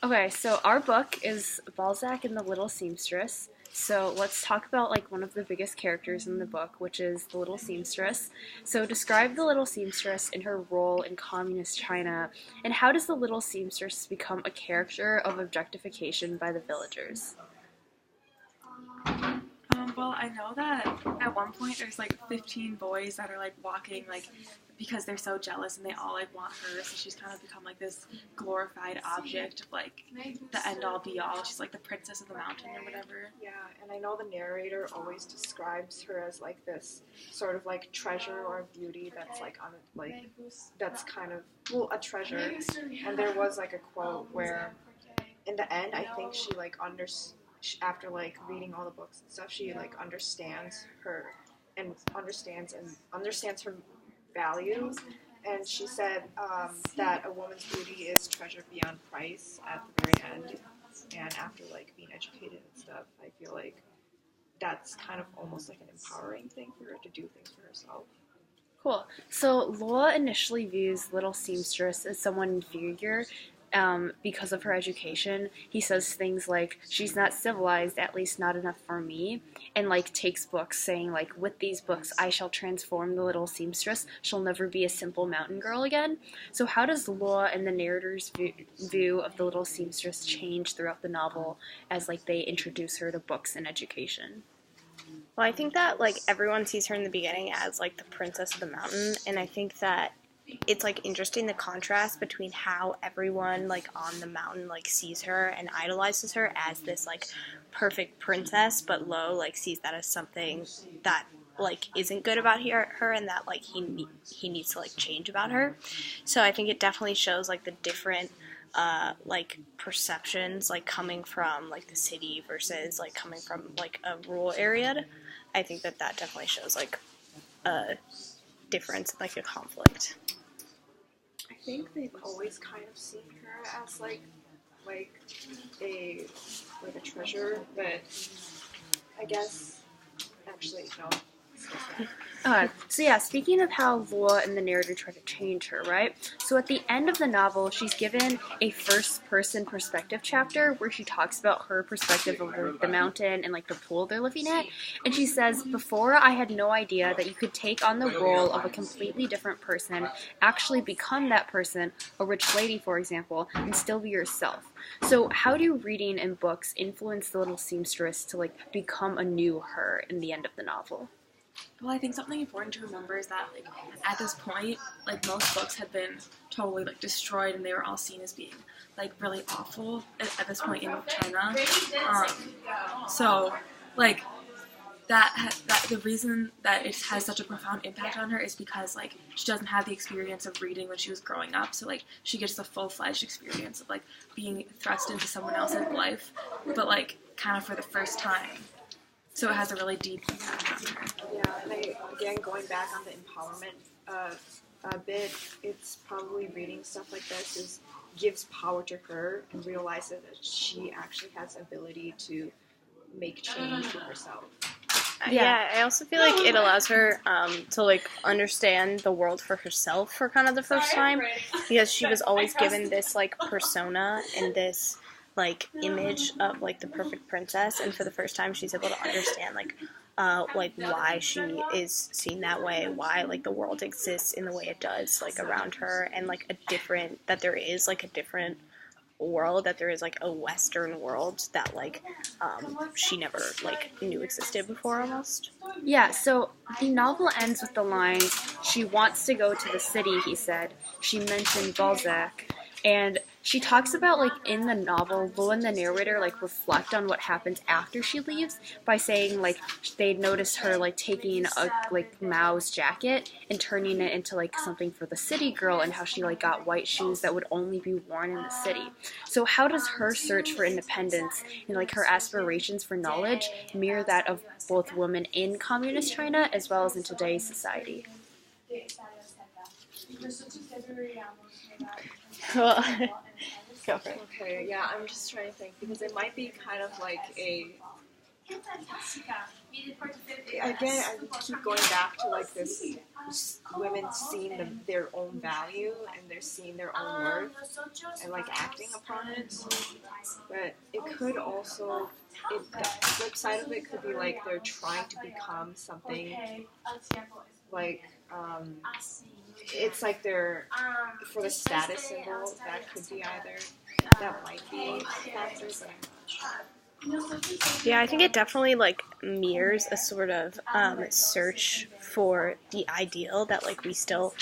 Okay, so our book is Balzac and the Little Seamstress. So let's talk about like one of the biggest characters in the book, which is the Little Seamstress. So describe the Little Seamstress and her role in communist China, and how does the Little Seamstress become a character of objectification by the villagers? Well, I know that at one point there's like 15 boys that are like walking like because they're so jealous and they all like want her, so she's kind of become like this glorified object of like the end all be all. She's like the princess of the mountain or whatever. Yeah, and I know the narrator always describes her as like this sort of like treasure or beauty that's like on like that's kind of well a treasure. And there was like a quote where in the end I think she like after like reading all the books and stuff she like understands her value. And she said that a woman's beauty is treasured beyond price at the very end. And after like being educated and stuff, I feel like that's kind of almost like an empowering thing for her to do things for herself. Cool. So Law initially views Little Seamstress as someone inferior because of her education. He says things like, she's not civilized, at least not enough for me, and like takes books saying like, with these books I shall transform the Little Seamstress, she'll never be a simple mountain girl again. So how does Law and the narrator's view of the Little Seamstress change throughout the novel as like they introduce her to books and education? Well, I think that like everyone sees her in the beginning as like the princess of the mountain, and I think that it's like interesting the contrast between how everyone like on the mountain like sees her and idolizes her as this like perfect princess, but Lo like sees that as something that like isn't good about her and that like he needs to like change about her. So I think it definitely shows like the different like perceptions like coming from like the city versus like coming from like a rural area. I think that definitely shows like a difference, like a conflict. I think they've always kind of seen her as like a treasure, but I guess actually no. So yeah, speaking of how Law and the narrator try to change her, right? So at the end of the novel, she's given a first-person perspective chapter where she talks about her perspective of the mountain and like the pool they're living at. And she says, before I had no idea that you could take on the role of a completely different person, actually become that person, a rich lady, for example, and still be yourself. So how do reading and books influence the Little Seamstress to like become a new her in the end of the novel? Well, I think something important to remember is that, like, at this point, like, most books had been totally, like, destroyed, and they were all seen as being, like, really awful at this point in China. So, like, the reason that it has such a profound impact on her is because, like, she doesn't have the experience of reading when she was growing up, so, like, she gets the full-fledged experience of, like, being thrust into someone else's life, but, like, kind of for the first time. So it has a really deep impact on her. Yeah, and again, going back on the empowerment a bit, it's probably reading stuff like this gives power to her and realizes that she actually has the ability to make change for herself. Yeah, I also feel like it allows her to like understand the world for herself for kind of the first time, because she was always given this like persona and this like image of like the perfect princess, and for the first time she's able to understand like why she is seen that way, why like the world exists in the way it does like around her, and like there is like a different world, that there is like a Western world that like she never like knew existed before almost. Yeah, so the novel ends with the lines, she wants to go to the city, he said. She mentioned Balzac. And she talks about, like, in the novel, Lo and the narrator, like, reflect on what happens after she leaves by saying, like, they noticed her, like, taking a, like, Mao's jacket and turning it into, like, something for the city girl, and how she, like, got white shoes that would only be worn in the city. So how does her search for independence and, like, her aspirations for knowledge mirror that of both women in communist China as well as in today's society? Well, go for it. Okay, yeah, I'm just trying to think, because it might be kind of like again, I keep going back to like this women seeing their own value and they're seeing their own worth and like acting upon it. But it could also, the flip side of it could be like they're trying to become something like it's like they're for the status symbol. That could be either. That might be a factor, but I'm not sure. Yeah, I think it definitely like mirrors a sort of search for the ideal that like we still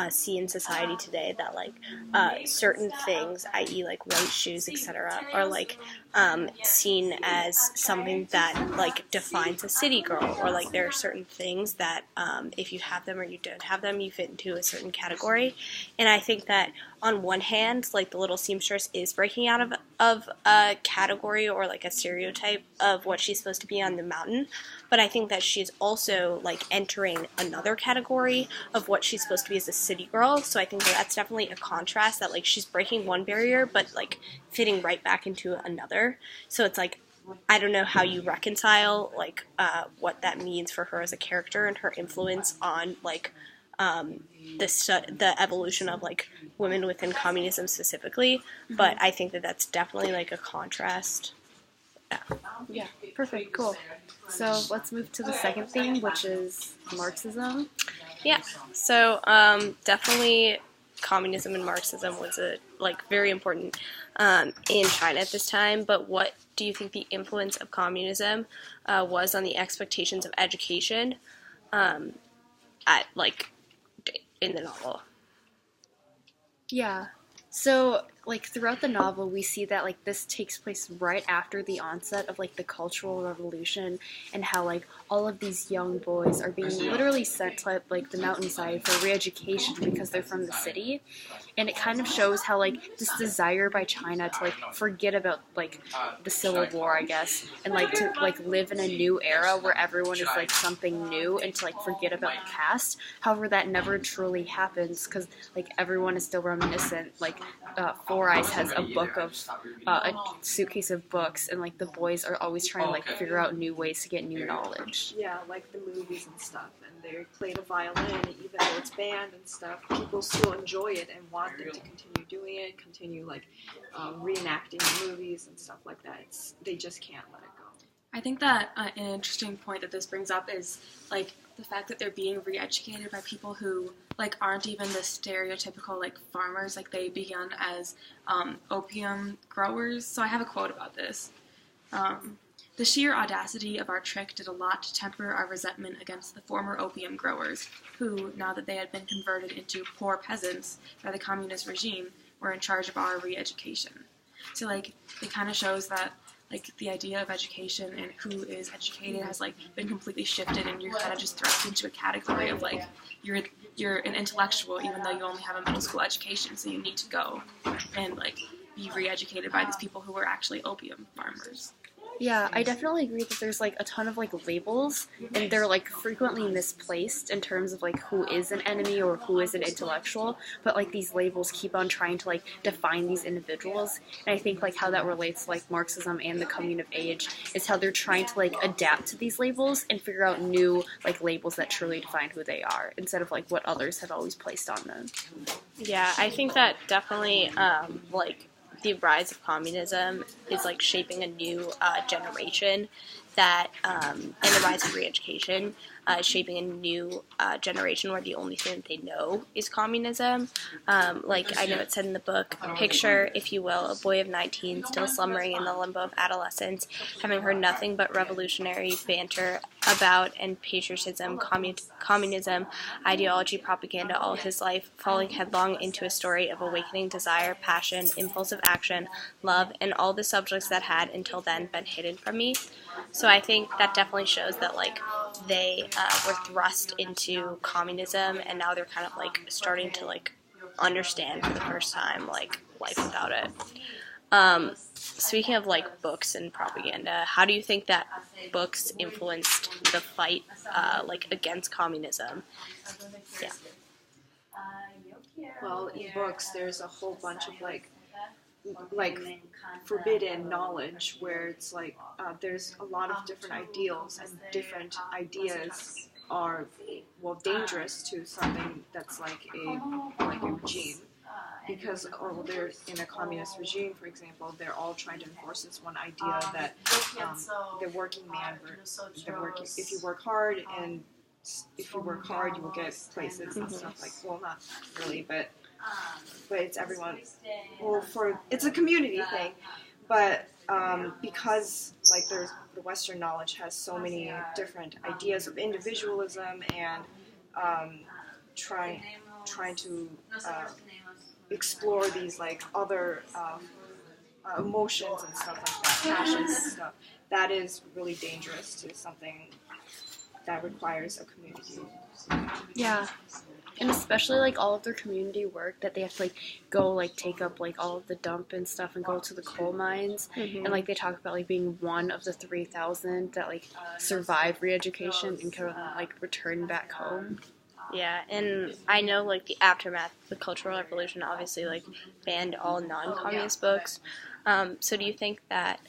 see in society today. That like certain things, i.e., like white shoes, etc., are like seen as something that like defines a city girl, or like there are certain things that if you have them or you don't have them, you fit into a certain category. And I think that on one hand, like the little seamstress is breaking out of a category or like a stereotype of what she's supposed to be on the mountain, but I think that she's also like entering another category of what she's supposed to be as a city girl. So I think that that's definitely a contrast, that like she's breaking one barrier but like fitting right back into another. So it's like I don't know how you reconcile like what that means for her as a character and her influence on like the evolution of like women within communism specifically, but I think that that's definitely like a contrast. Yeah, perfect, cool. So let's move to the second theme, which is Marxism. Yeah, so definitely communism and Marxism was a like very important in China at this time. But what do you think the influence of communism was on the expectations of education at like in the novel? Yeah. So, like, throughout the novel, we see that, like, this takes place right after the onset of, like, the Cultural Revolution, and how, like, all of these young boys are being literally sent to, like, the mountainside for re-education because they're from the city. And it kind of shows how, like, this desire by China to, like, forget about, like, the Civil War, I guess, and, like, to, like, live in a new era where everyone is, like, something new, and to, like, forget about the past. However, that never truly happens because, like, everyone is still reminiscent. Like, Four Eyes has a book of, a suitcase of books, and, like, the boys are always trying to, like, figure out new ways to get new knowledge. Yeah, like the movies and stuff, and they play the violin, even though it's banned and stuff, people still enjoy it and want them to continue doing it, continue, like, reenacting the movies and stuff like that. They just can't let it go. I think that an interesting point that this brings up is, like, the fact that they're being re-educated by people who, like, aren't even the stereotypical, like, farmers. Like, they began as opium growers. So I have a quote about this. The sheer audacity of our trick did a lot to temper our resentment against the former opium growers, who, now that they had been converted into poor peasants by the communist regime, were in charge of our re-education. So, like, it kind of shows that, like, the idea of education and who is educated has, like, been completely shifted, and you're kind of just thrust into a category of, like, you're an intellectual even though you only have a middle school education, so you need to go and, like, be re-educated by these people who were actually opium farmers. Yeah, I definitely agree that there's, like, a ton of, like, labels, and they're, like, frequently misplaced in terms of, like, who is an enemy or who is an intellectual, but, like, these labels keep on trying to, like, define these individuals, and I think, like, how that relates to, like, Marxism and the coming of age is how they're trying to, like, adapt to these labels and figure out new, like, labels that truly define who they are, instead of, like, what others have always placed on them. Yeah, I think that definitely, like, the rise of communism is like shaping a new generation that, and the rise of re-education is shaping a new generation where the only thing that they know is communism. Like I know it said in the book, picture, if you will, a boy of 19 still slumbering in the limbo of adolescence, having heard nothing but revolutionary banter about and patriotism, communism, ideology, propaganda all his life, falling headlong into a story of awakening desire, passion, impulsive action, love, and all the subjects that had until then been hidden from me. So I think that definitely shows that, like, they were thrust into communism, and now they're kind of, like, starting to, like, understand for the first time, like, life without it. Speaking of, like, books and propaganda, how do you think that books influenced the fight, like, against communism? Yeah. Well, in books, there's a whole bunch of, like, like forbidden knowledge where it's like there's a lot of different ideals and different ideas are dangerous to something that's like a regime, because they're in a communist regime, for example, they're all trying to enforce this one idea that the working man, if you work hard and if you work hard you will get places and stuff like, well, not really, but it's everyone. Well, it's a community thing, but because like the Western knowledge has so many different ideas of individualism and trying to explore these like other emotions and stuff like that, passions and stuff, that is really dangerous to something that requires a community. Yeah. And especially like all of their community work that they have to like go like take up like all of the dump and stuff and go to the coal mines, and like they talk about like being one of the 3,000 that like survive re-education and can like return back home. Yeah, and I know like the aftermath of the Cultural Revolution obviously like banned all non-communist books. So do you think that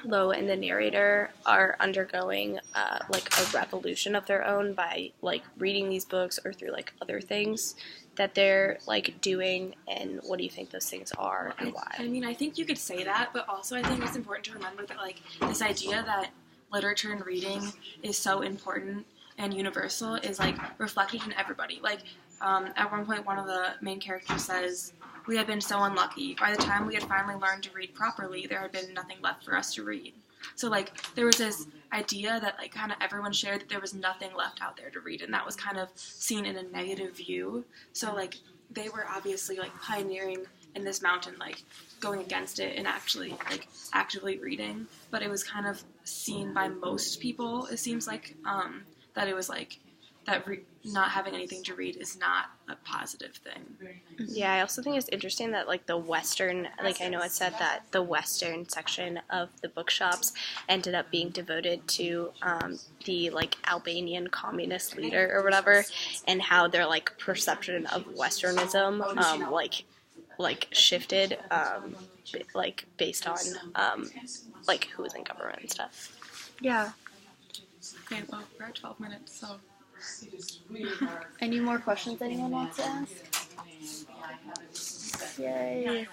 Lo and the narrator are undergoing like a revolution of their own by like reading these books or through like other things that they're like doing, and what do you think those things are and why? I mean, I think you could say that, but also I think it's important to remember that like this idea that literature and reading is so important and universal is like reflected in everybody. Like at one point one of the main characters says, "We had been so unlucky. By the time we had finally learned to read properly, there had been nothing left for us to read." So, like, there was this idea that, like, kind of everyone shared that there was nothing left out there to read, and that was kind of seen in a negative view. So, like, they were obviously, like, pioneering in this mountain, like, going against it and actually, like, actively reading. But it was kind of seen by most people, it seems like, that it was, like, that not having anything to read is not a positive thing. Yeah, I also think it's interesting that, like, the Western, like, I know it said that the Western section of the bookshops ended up being devoted to the, like, Albanian communist leader or whatever, and how their, like, perception of Westernism, like, shifted, like, based on, like, who was in government and stuff. Yeah. Okay, well, we're at 12 minutes, so... Any more questions anyone wants to ask? Yay.